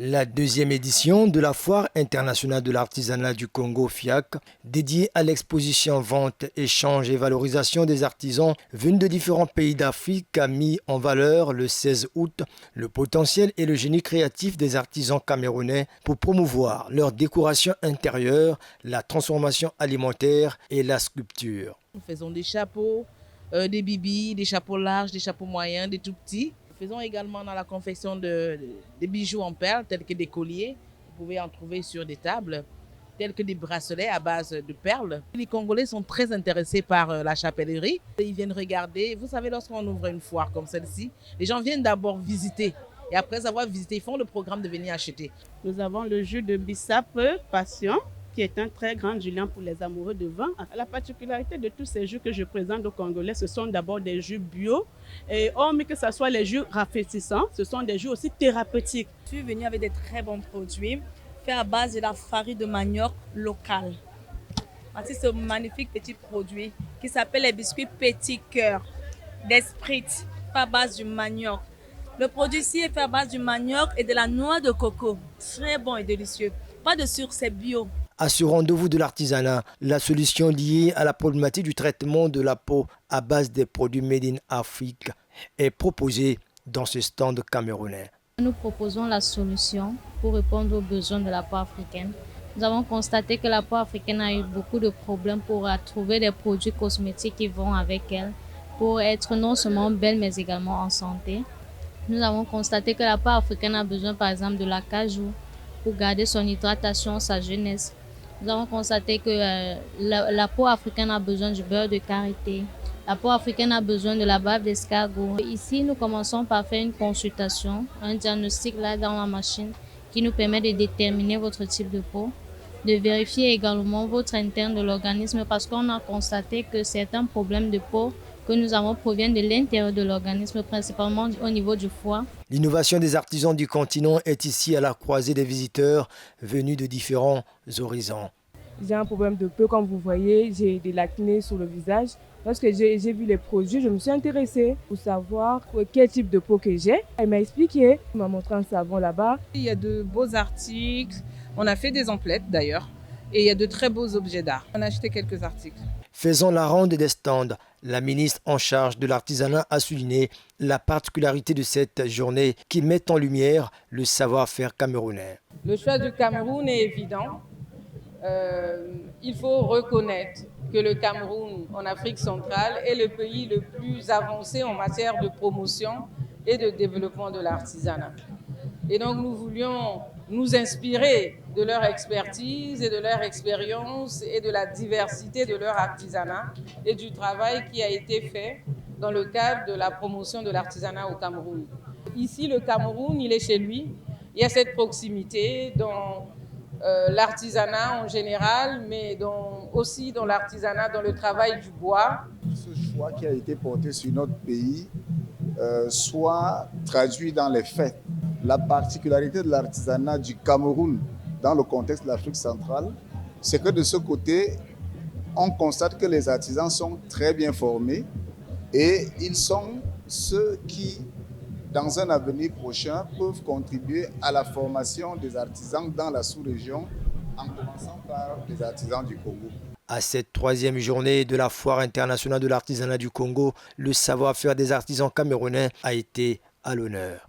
La deuxième édition de la Foire internationale de l'artisanat du Congo FIAC, dédiée à l'exposition vente, échange et valorisation des artisans venus de différents pays d'Afrique, a mis en valeur le 16 août le potentiel et le génie créatif des artisans camerounais pour promouvoir leur décoration intérieure, la transformation alimentaire et la sculpture. Nous faisons des chapeaux, des bibis, des chapeaux larges, des chapeaux moyens, des tout petits. Nous faisons également dans la confection des bijoux en perles, tels que des colliers. Vous pouvez en trouver sur des tables, tels que des bracelets à base de perles. Les Congolais sont très intéressés par la chapellerie. Ils viennent regarder. Vous savez, lorsqu'on ouvre une foire comme celle-ci, les gens viennent d'abord visiter. Et après avoir visité, ils font le programme de venir acheter. Nous avons le jus de bissap Passion, qui est un très grand julien pour les amoureux de vin. La particularité de tous ces jus que je présente aux Congolais, ce sont d'abord des jus bio. Et hormis que ce soit les jus rafraîchissants, ce sont des jus aussi thérapeutiques. Je suis venue avec des très bons produits, faits à base de la farine de manioc locale. Voici ce magnifique petit produit qui s'appelle les biscuits Petit Cœur d'Esprit, fait à base du manioc. Le produit ici est fait à base du manioc et de la noix de coco. Très bon et délicieux. Pas de sucre, c'est bio. À ce rendez-vous de l'artisanat, la solution liée à la problématique du traitement de la peau à base des produits Made in Afrique est proposée dans ce stand camerounais. Nous proposons la solution pour répondre aux besoins de la peau africaine. Nous avons constaté que la peau africaine a eu beaucoup de problèmes pour trouver des produits cosmétiques qui vont avec elle, pour être non seulement belle mais également en santé. Nous avons constaté que la peau africaine a besoin par exemple de l'acajou pour garder son hydratation, sa jeunesse. Nous avons constaté que la peau africaine a besoin du beurre de karité. La peau africaine a besoin de la bave d'escargot. Ici, nous commençons par faire une consultation, un diagnostic là dans la machine qui nous permet de déterminer votre type de peau, de vérifier également votre interne de l'organisme parce qu'on a constaté que certains problèmes de peau que nous avons proviennent de l'intérieur de l'organisme, principalement au niveau du foie. L'innovation des artisans du continent est ici à la croisée des visiteurs venus de différents horizons. J'ai un problème de peau, comme vous voyez, j'ai de l'acné sur le visage. Lorsque j'ai vu les produits, je me suis intéressée pour savoir quel type de peau que j'ai. Elle m'a expliqué, elle m'a montré un savon là-bas. Il y a de beaux articles, on a fait des emplettes d'ailleurs, et il y a de très beaux objets d'art. On a acheté quelques articles. Faisant la ronde des stands, la ministre en charge de l'artisanat a souligné la particularité de cette journée qui met en lumière le savoir-faire camerounais. Le choix du Cameroun est évident. Il faut reconnaître que le Cameroun, en Afrique centrale, est le pays le plus avancé en matière de promotion et de développement de l'artisanat. Et donc nous voulions nous inspirer de leur expertise et de leur expérience et de la diversité de leur artisanat et du travail qui a été fait dans le cadre de la promotion de l'artisanat au Cameroun. Ici, le Cameroun, il est chez lui. Il y a cette proximité dans l'artisanat en général, mais aussi dans l'artisanat, dans le travail du bois. Ce choix qui a été porté sur notre pays soit traduit dans les faits. La particularité de l'artisanat du Cameroun dans le contexte de l'Afrique centrale, c'est que de ce côté, on constate que les artisans sont très bien formés et ils sont ceux qui, dans un avenir prochain, peuvent contribuer à la formation des artisans dans la sous-région, en commençant par les artisans du Congo. À cette troisième journée de la Foire internationale de l'artisanat du Congo, le savoir-faire des artisans camerounais a été à l'honneur.